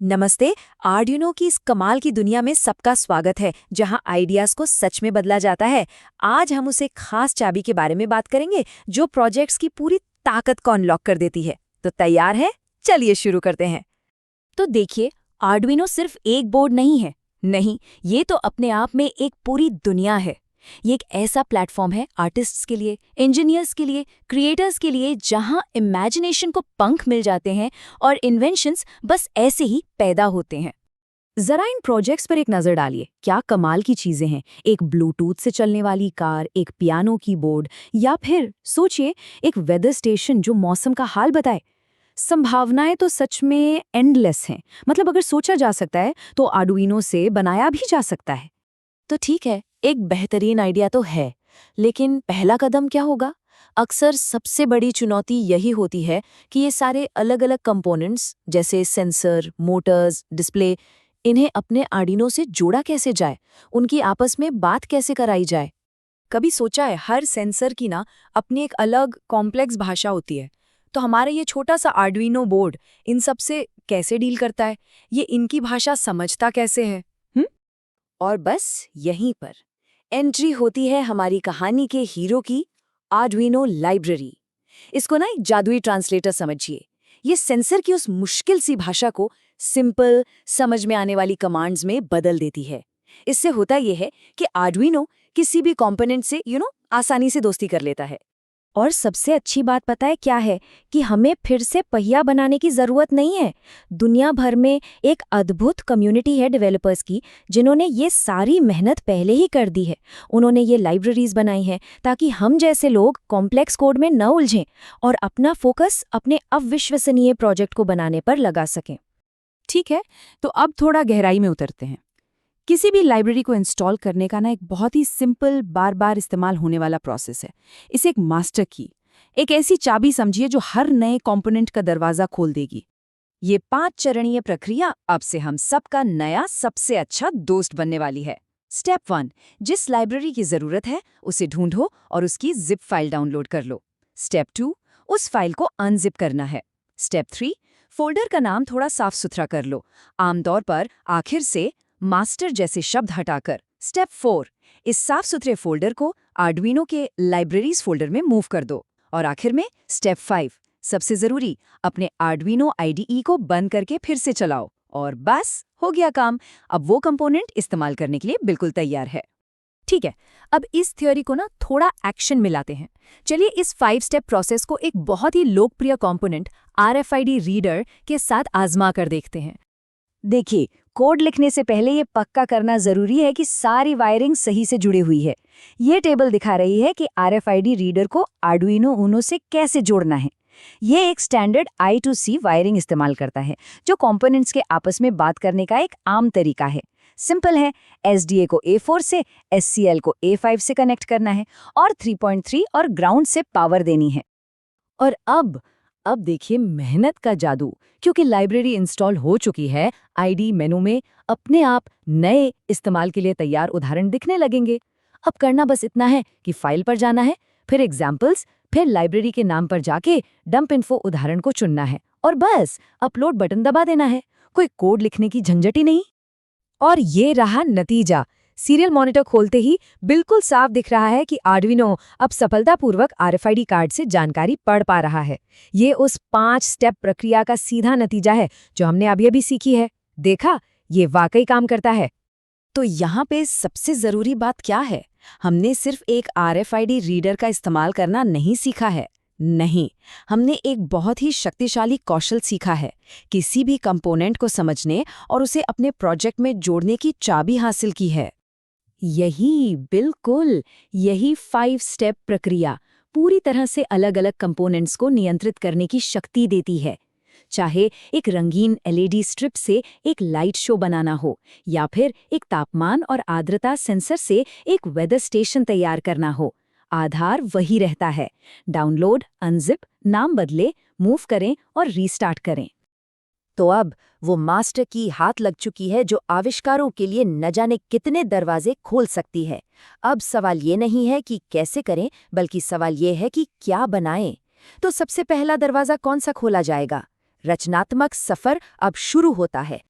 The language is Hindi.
नमस्ते। आर्डिनो की इस कमाल की दुनिया में सबका स्वागत है, जहां आइडियाज को सच में बदला जाता है। आज हम उसे खास चाबी के बारे में बात करेंगे जो प्रोजेक्ट्स की पूरी ताकत को अनलॉक कर देती है। तो तैयार है? चलिए शुरू करते हैं। तो देखिए, आर्डिनो सिर्फ एक बोर्ड नहीं है। नहीं, ये तो अपने आप में एक पूरी दुनिया है। ये एक ऐसा प्लेटफॉर्म है आर्टिस्ट्स के लिए, इंजीनियर्स के लिए, क्रिएटर्स के लिए, जहां इमेजिनेशन को पंख मिल जाते हैं और इन्वेंशंस बस ऐसे ही पैदा होते हैं। जरा इन प्रोजेक्ट्स पर एक नजर डालिए, क्या कमाल की चीजें हैं। एक ब्लूटूथ से चलने वाली कार, एक पियानो कीबोर्ड, या फिर सोचिए एक वेदर स्टेशन जो मौसम का हाल बताए। संभावनाएं तो सच में एंडलेस हैं। मतलब अगर सोचा जा सकता है तो आर्डुइनो से बनाया भी जा सकता है। तो ठीक है, एक बेहतरीन आइडिया तो है, लेकिन पहला कदम क्या होगा? अक्सर सबसे बड़ी चुनौती यही होती है कि ये सारे अलग-अलग कंपोनेंट्स जैसे सेंसर, मोटर्स, डिस्प्ले, इन्हें अपने आर्डिनो से जोड़ा कैसे जाए, उनकी आपस में बात कैसे कराई जाए। कभी सोचा है, हर सेंसर की ना अपनी एक अलग कॉम्प्लेक्स भाषा होती है। तो हमारा ये छोटा सा आर्डुइनो बोर्ड इन सब से कैसे डील करता है? ये इनकी भाषा समझता कैसे है? और बस यहीं पर एंट्री होती है हमारी कहानी के हीरो की, आर्डुइनो लाइब्रेरी। इसको ना एक जादुई ट्रांसलेटर समझिए। ये सेंसर की उस मुश्किल सी भाषा को सिंपल, समझ में आने वाली कमांड्स में बदल देती है। इससे होता यह है कि आर्डुइनो किसी भी कंपोनेंट से आसानी से दोस्ती कर लेता है। और सबसे अच्छी बात पता है क्या है? कि हमें फिर से पहिया बनाने की जरूरत नहीं है। दुनिया भर में एक अद्भुत कम्युनिटी है डेवलपर्स की, जिन्होंने ये सारी मेहनत पहले ही कर दी है। उन्होंने ये लाइब्रेरीज बनाई हैं ताकि हम जैसे लोग कॉम्प्लेक्स कोड में न उलझें और अपना फोकस अपने अविश्वसनीय प्रोजेक्ट को बनाने पर लगा सकें। ठीक है, तो अब थोड़ा गहराई में उतरते हैं। किसी भी लाइब्रेरी को इंस्टॉल करने का ना एक बहुत ही सिंपल, बार बार इस्तेमाल होने वाला प्रोसेस है। इसे एक मास्टर की, एक ऐसी चाबी समझिए जो हर नए कंपोनेंट का दरवाजा खोल देगी। ये 5 चरणीय प्रक्रिया अब से हम सबका नया सबसे अच्छा दोस्त बनने वाली है। स्टेप 1, जिस लाइब्रेरी की जरूरत है उसे ढूंढो और उसकी जिप फाइल डाउनलोड कर लो। स्टेप 2, उस फाइल को अनजिप करना है। स्टेप 3, फोल्डर का नाम थोड़ा साफ सुथरा कर लो, आमतौर पर आखिर से मास्टर जैसे शब्द हटाकर। स्टेप 4, इस साफ सुथरे फोल्डर को आर्डुइनो के लाइब्रेरीज फोल्डर में मूव कर दो। और आखिर में स्टेप 5, सबसे जरूरी, अपने आर्डुइनो आईडीई को बंद करके फिर से चलाओ। और बस हो गया काम। अब वो कंपोनेंट इस्तेमाल करने के लिए बिल्कुल तैयार है। ठीक है, अब इस थ्योरी को ना थोड़ा एक्शन में लाते हैं। चलिए इस 5 स्टेप प्रोसेस को एक बहुत ही लोकप्रिय कंपोनेंट आरएफआईडी रीडर के साथ आजमा कर देखते हैं। देखिए, कोड लिखने से पहले ये पक्का करना जरूरी है कि सारी वायरिंग सही से जुड़ी हुई है। ये टेबल दिखा रही है कि आरएफआईडी रीडर को आर्डुइनो ऊनो से कैसे जोड़ना है। ये एक स्टैंडर्ड I2C वायरिंग इस्तेमाल करता है, जो कंपोनेंट्स के आपस में बात करने का एक आम तरीका है। सिंपल है, SDA को A4 से, SCL को A5 से कनेक्ट करना है और 3.3 और ग्राउंड से पावर देनी है। और अब देखिए मेहनत का जादू, क्योंकि लाइब्रेरी इंस्टॉल हो चुकी है। आईडी मेनू में अपने आप नए इस्तेमाल के लिए तैयार उदाहरण दिखने लगेंगे। अब करना बस इतना है कि फाइल पर जाना है, फिर एग्जाम्पल्स, फिर लाइब्रेरी के नाम पर जाके डंप इन्फो उदाहरण को चुनना है और बस अपलोड बटन दबा देना है। कोई कोड लिखने की झंझट ही नहीं। और ये रहा नतीजा। सीरियल मॉनिटर खोलते ही बिल्कुल साफ दिख रहा है कि आर्डुइनो अब सफलतापूर्वक आरएफआईडी कार्ड से जानकारी पढ़ पा रहा है। ये उस 5 स्टेप प्रक्रिया का सीधा नतीजा है जो हमने अभी सीखी है। देखा, ये वाकई काम करता है। तो यहाँ पे सबसे जरूरी बात क्या है? हमने सिर्फ एक आरएफआईडी रीडर का इस्तेमाल करना नहीं सीखा है। नहीं, हमने एक बहुत ही शक्तिशाली कौशल सीखा है। किसी भी कंपोनेंट को समझने और उसे अपने प्रोजेक्ट में जोड़ने की चाबी हासिल की है। यही 5 स्टेप प्रक्रिया पूरी तरह से अलग-अलग कंपोनेंट्स को नियंत्रित करने की शक्ति देती है। चाहे एक रंगीन एलईडी स्ट्रिप से एक लाइट शो बनाना हो, या फिर एक तापमान और आर्द्रता सेंसर से एक वेदर स्टेशन तैयार करना हो, आधार वही रहता है। डाउनलोड, अनजिप, नाम बदले, मूव करें और रीस्टार्ट करें। तो अब वो मास्टर की हाथ लग चुकी है जो आविष्कारों के लिए न जाने कितने दरवाजे खोल सकती है। अब सवाल ये नहीं है कि कैसे करें, बल्कि सवाल ये है कि क्या बनाएं। तो सबसे पहला दरवाजा कौन सा खोला जाएगा? रचनात्मक सफर अब शुरू होता है।